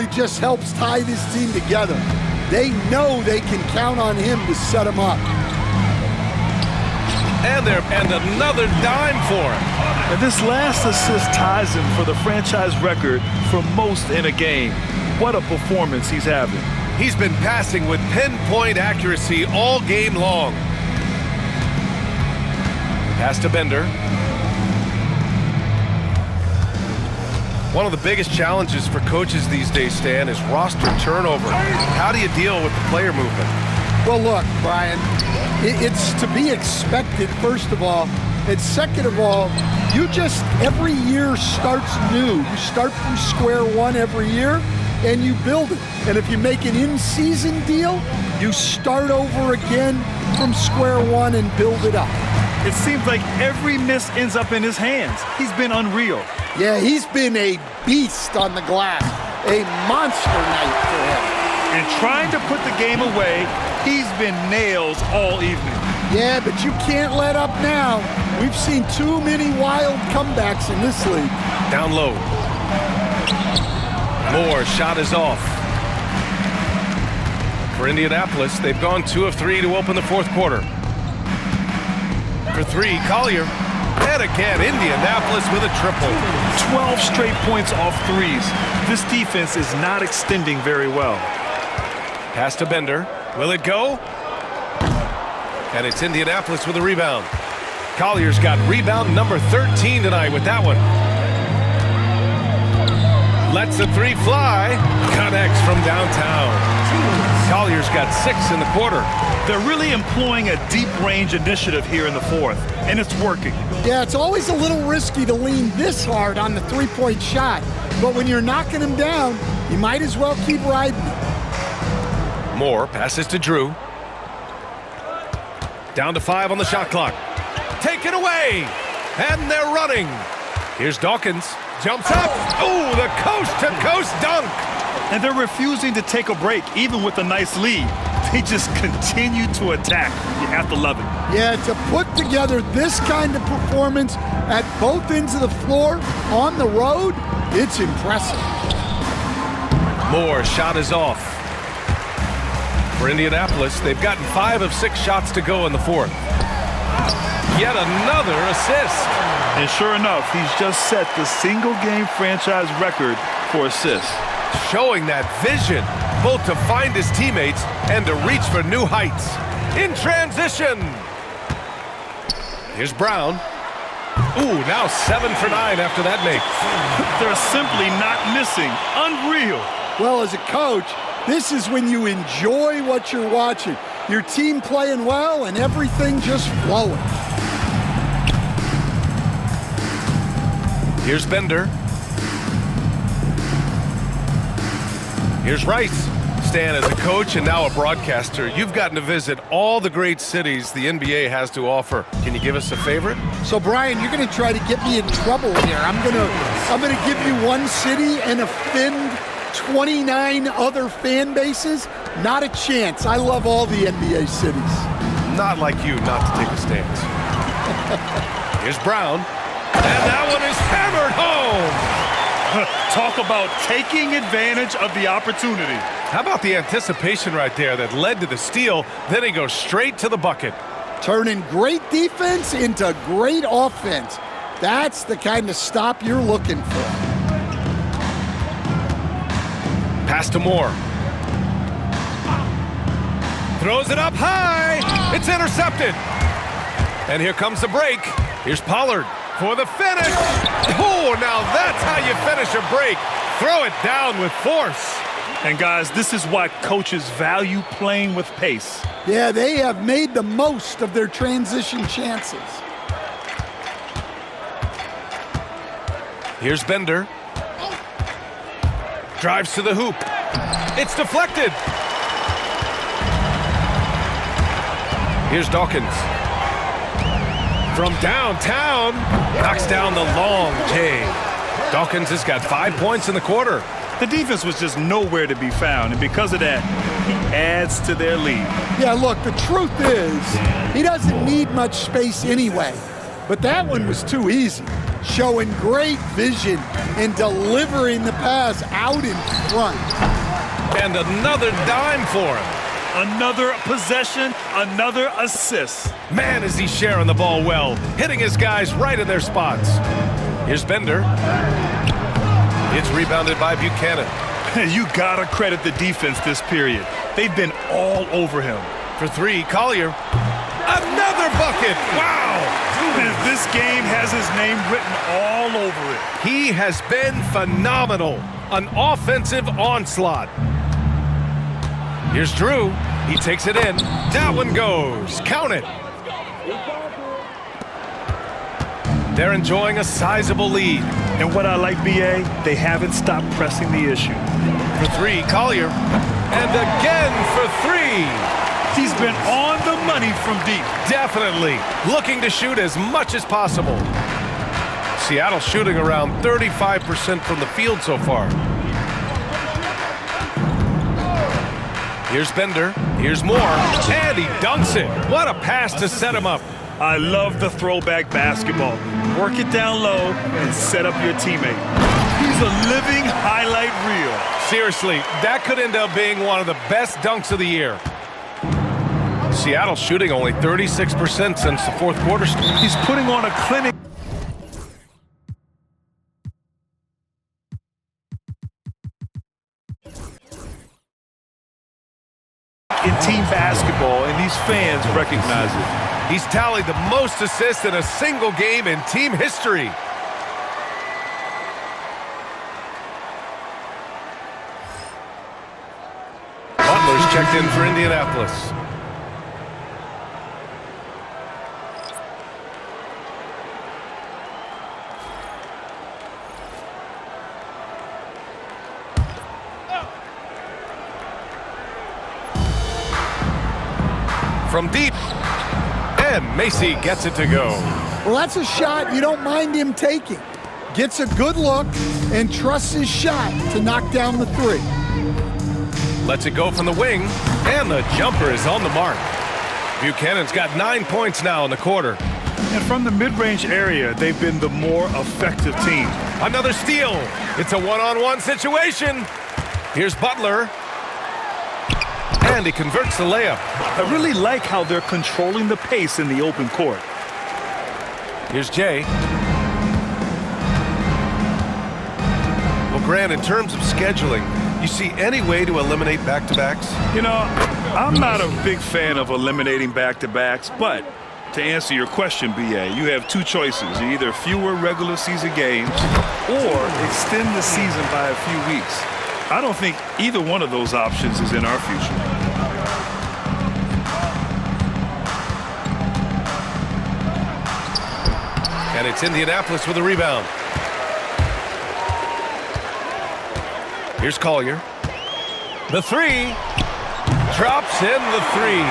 He just helps tie this team together. They know they can count on him to set them up. And another dime for him. And this last assist ties him for the franchise record for most in a game. What a performance he's having. He's been passing with pinpoint accuracy all game long. Pass to Bender. One of the biggest challenges for coaches these days, Stan, is roster turnover. How do you deal with the player movement? Well, look, Brian, it's to be expected, first of all. And second of all, every year starts new. You start from square one every year, and you build it. And if you make an in-season deal, you start over again from square one and build it up. It seems like every miss ends up in his hands. He's been unreal. Yeah, he's been a beast on the glass. A monster night for him. And trying to put the game away, he's been nails all evening. Yeah, but you can't let up now. We've seen too many wild comebacks in this league. Down low. Moore, shot is off. For Indianapolis, they've gone 2 of 3 to open the fourth quarter. For 3, Collier. And again, Indianapolis with a triple. 12 straight points off threes. This defense is not extending very well. Pass to Bender. Will it go? And it's Indianapolis with a rebound. Collier's got rebound number 13 tonight with that one. Lets the 3 fly. Connects from downtown. Collier's got 6 in the quarter. They're really employing a deep-range initiative here in the fourth, and it's working. Yeah, it's always a little risky to lean this hard on the three-point shot, but when you're knocking him down, you might as well keep riding it. Moore passes to Drew. Down to 5 on the shot clock. Taken away, and they're running. Here's Dawkins. Jumps up. Ooh, the coast-to-coast dunk. And they're refusing to take a break, even with a nice lead. They just continue to attack. You have to love it. Yeah, to put together this kind of performance at both ends of the floor on the road, it's impressive. Moore, shot is off. For Indianapolis, they've gotten 5 of 6 shots to go in the fourth. Yet another assist. And sure enough, he's just set the single-game franchise record for assists. Showing that vision, both to find his teammates and to reach for new heights. In transition. Here's Brown. Ooh, now 7 for 9 after that make. They're simply not missing. Unreal. Well, as a coach, this is when you enjoy what you're watching. Your team playing well and everything just flowing. Here's Bender. Here's Rice. Stan, as a coach and now a broadcaster, you've gotten to visit all the great cities the NBA has to offer. Can you give us a favorite? So, Brian, you're going to try to get me in trouble here. I'm going to give you one city and offend 29 other fan bases. Not a chance. I love all the NBA cities. Not like you not to take a stance. Here's Brown. And that one is hammered home. Talk about taking advantage of the opportunity. How about the anticipation right there that led to the steal? Then he goes straight to the bucket. Turning great defense into great offense. That's the kind of stop you're looking for. Pass to Moore. Throws it up high. It's intercepted. And here comes the break. Here's Pollard for the finish. Oh, now that's how you finish a break. Throw it down with force. And guys, this is why coaches value playing with pace. Yeah, they have made the most of their transition chances. Here's Bender. Drives to the hoop. It's deflected. Here's Dawkins. From downtown, knocks down the long J. Dawkins has got 5 points in the quarter. The defense was just nowhere to be found, and because of that, he adds to their lead. Yeah, look, the truth is, he doesn't need much space anyway. But that one was too easy. showing great vision and delivering the pass out in front. And another dime for him. Another possession, another assist. Man, is he sharing the ball well, hitting his guys right in their spots. Here's Bender. It's rebounded by Buchanan. You gotta credit the defense this period. They've been all over him. For three, Collier. Another bucket! Wow! And this game has his name written all over it. He has been phenomenal. An offensive onslaught. Here's Drew. He takes it in. That one goes. Count it. They're enjoying a sizable lead. And what I like, B.A., they haven't stopped pressing the issue. For three, Collier. And again for three. He's been on the money from deep. Definitely. Looking to shoot as much as possible. Seattle shooting around 35% from the field so far. Here's Bender. Here's Moore. And he dunks it. What a pass to set him up. I love the throwback basketball. Work it down low and set up your teammate. He's a living highlight reel. Seriously, that could end up being one of the best dunks of the year. Seattle shooting only 36% since the fourth quarter. He's putting on a clinic. In team basketball, and these fans recognize it. He's tallied the most assists in a single game in team history. Butler's checked in for Indianapolis. From deep. And Macy gets it to go. Well, that's a shot you don't mind him taking. Gets a good look and trusts his shot to knock down the three. Lets it go from the wing, and the jumper is on the mark. Buchanan's got 9 points now in the quarter. And from the mid-range area, they've been the more effective team. Another steal. It's a one-on-one situation. Here's Butler. And he converts the layup. I really like how they're controlling the pace in the open court. Here's Jay. Well, Grant, in terms of scheduling, you see any way to eliminate back-to-backs? You know, I'm not a big fan of eliminating back-to-backs, but to answer your question, B.A., you have two choices. Either fewer regular season games or extend the season by a few weeks. I don't think either one of those options is in our future. And it's Indianapolis with a rebound. Here's Collier. The three. Drops in the three.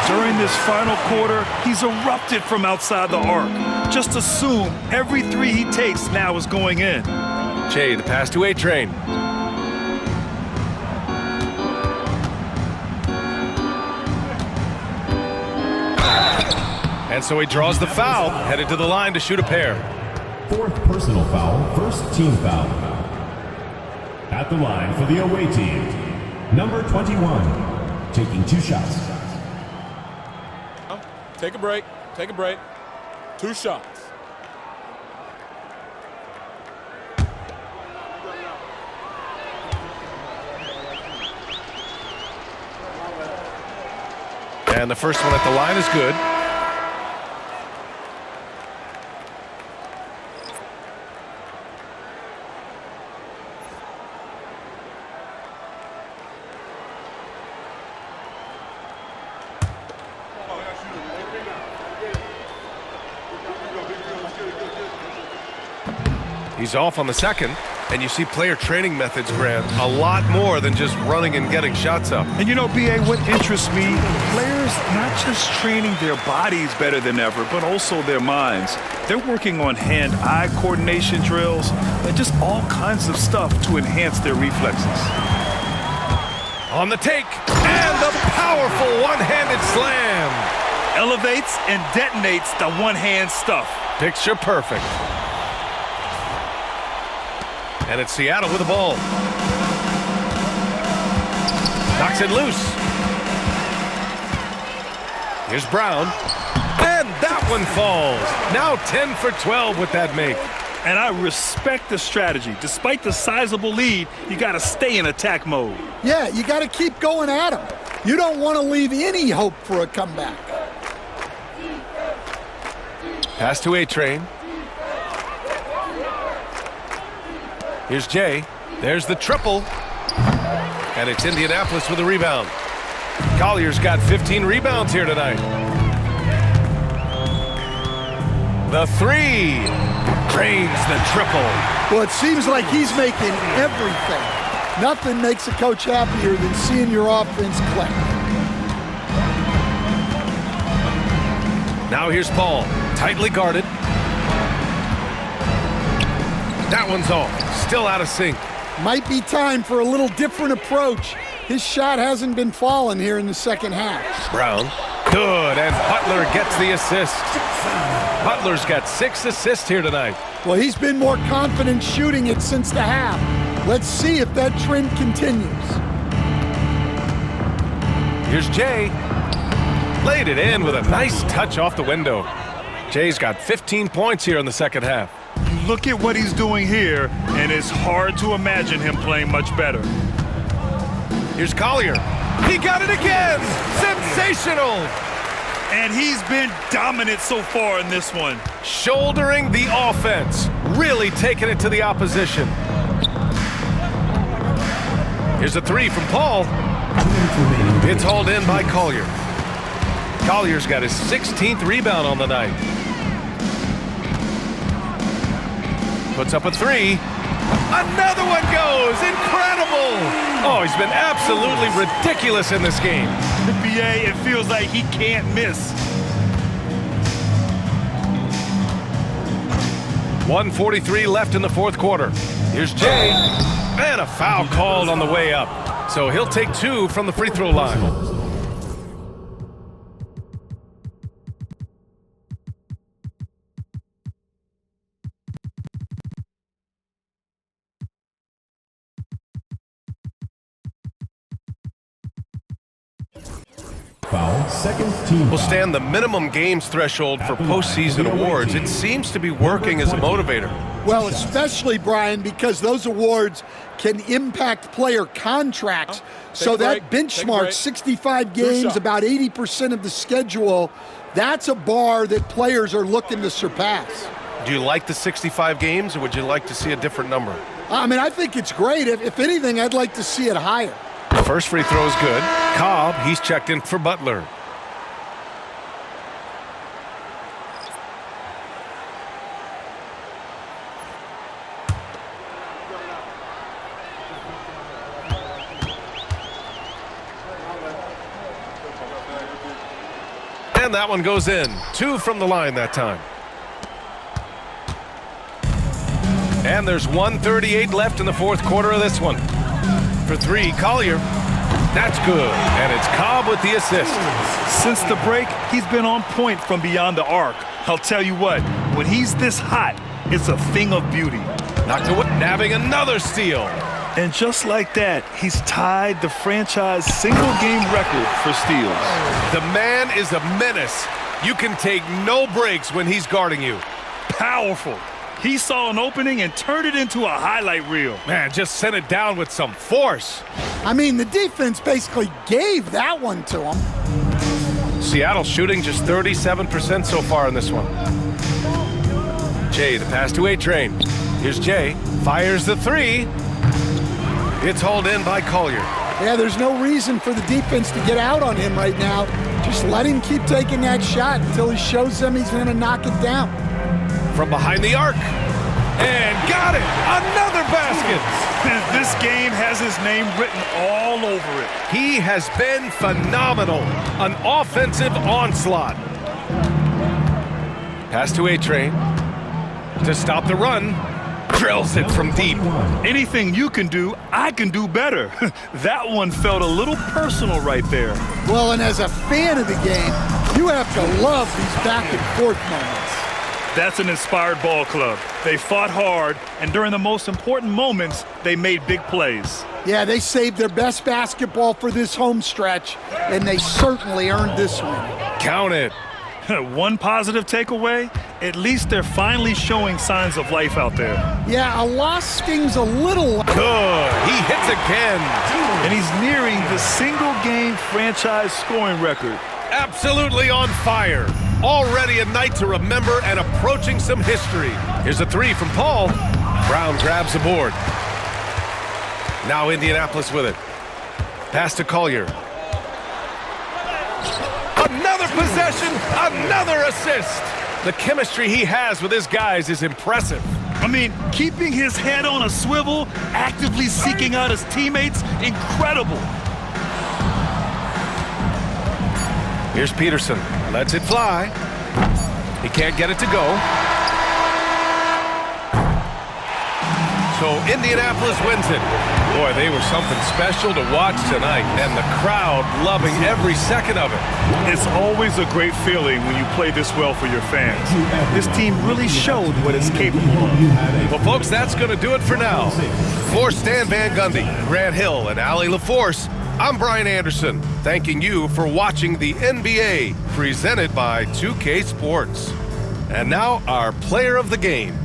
During this final quarter, he's erupted from outside the arc. Just assume every three he takes now is going in. Jay, the pass to A-Train. And so he draws the foul, headed to the line to shoot a pair. Fourth personal foul, first team foul. At the line for the away team, number 21, taking 2 shots. Take a break. Take a break. 2 shots. And the first one at the line is good. He's off on the second, and you see player training methods, Grant, a lot more than just running and getting shots up. And you know, B.A., what interests me, players not just training their bodies better than ever, but also their minds. They're working on hand-eye coordination drills, and just all kinds of stuff to enhance their reflexes. On the take, and the powerful one-handed slam. Elevates and detonates the one-hand stuff. Picture perfect. And it's Seattle with the ball. Knocks it loose. Here's Brown. And that one falls. Now 10 for 12 with that make. And I respect the strategy. Despite the sizable lead, you got to stay in attack mode. Yeah, you got to keep going at him. You don't want to leave any hope for a comeback. Pass to A-Train. Here's Jay. There's the triple. And it's Indianapolis with a rebound. Collier's got 15 rebounds here tonight. The three. Drains the triple. Well, it seems like he's making everything. Nothing makes a coach happier than seeing your offense click. Now here's Paul. Tightly guarded. That one's off. Still out of sync. Might be time for a little different approach. His shot hasn't been falling here in the second half. Brown. Good, and Butler gets the assist. Butler's got 6 assists here tonight. Well, he's been more confident shooting it since the half. Let's see if that trend continues. Here's Jay. Laid it in with a nice touch off the window. Jay's got 15 points here in the second half. You look at what he's doing here, and it's hard to imagine him playing much better. Here's Collier. He got it again! Sensational! And he's been dominant so far in this one. Shouldering the offense. Really taking it to the opposition. Here's a three from Paul. It's hauled in by Collier. Collier's got his 16th rebound on the night. Puts up a three. Another one goes! Incredible! Oh, he's been absolutely ridiculous in this game. The BA, it feels like he can't miss. 1:43 left in the fourth quarter. Here's Jay. And a foul called on the way up. So he'll take 2 from the free throw line. Foul, second team Will foul. stand the minimum games threshold for postseason awards. It seems to be working as a motivator. Well, especially, Brian, because those awards can impact player contracts. So that benchmark, 65 games, about 80% of the schedule, that's a bar that players are looking to surpass. Do you like the 65 games, or would you like to see a different number? I mean, I think it's great. If anything, I'd like to see it higher. The first free throw is good. Cobb, he's checked in for Butler. And that one goes in. 2 from the line that time. And there's 1:38 left in the fourth quarter of this one. For 3, Collier. That's good. And it's Cobb with the assist. Since the break, he's been on point from beyond the arc. I'll tell you what, when he's this hot, it's a thing of beauty. Knocked away, nabbing another steal. And just like that, he's tied the franchise single-game record for steals. The man is a menace. You can take no breaks when he's guarding you. Powerful. He saw an opening and turned it into a highlight reel. Man, just sent it down with some force. I mean, the defense basically gave that one to him. Seattle shooting just 37% so far in this one. Jay, the pass to A-Train. Here's Jay. Fires the three. It's hauled in by Collier. Yeah, there's no reason for the defense to get out on him right now. Just let him keep taking that shot until he shows them he's going to knock it down. From behind the arc. And got it! Another basket! This game has his name written all over it. He has been phenomenal. An offensive onslaught. Pass to A-Train. To stop the run. Drills it from deep. Anything you can do, I can do better. That one felt a little personal right there. Well, and as a fan of the game, you have to love these back and forth moments. That's an inspired ball club. They fought hard, and during the most important moments, they made big plays. Yeah, they saved their best basketball for this home stretch, and they certainly earned this win. Count it. One positive takeaway, at least they're finally showing signs of life out there. Yeah, a loss stings a little. Good. He hits again. And he's nearing the single-game franchise scoring record. Absolutely on fire. Already a night to remember and approaching some history. Here's a three from Paul. Brown grabs the board. Now Indianapolis with it. Pass to Collier. Another possession, another assist. The chemistry he has with his guys is impressive. I mean, keeping his head on a swivel, actively seeking out his teammates, incredible. Here's Peterson. Lets it fly. He can't get it to go. So Indianapolis wins it. Boy, they were something special to watch tonight, and the crowd loving every second of it. It's always a great feeling when you play this well for your fans. This team really showed what it's capable of. Well, folks, that's going to do it for now. For Stan Van Gundy, Grant Hill, and Allie LaForce, I'm Brian Anderson, thanking you for watching the NBA, presented by 2K Sports. And now, our player of the game.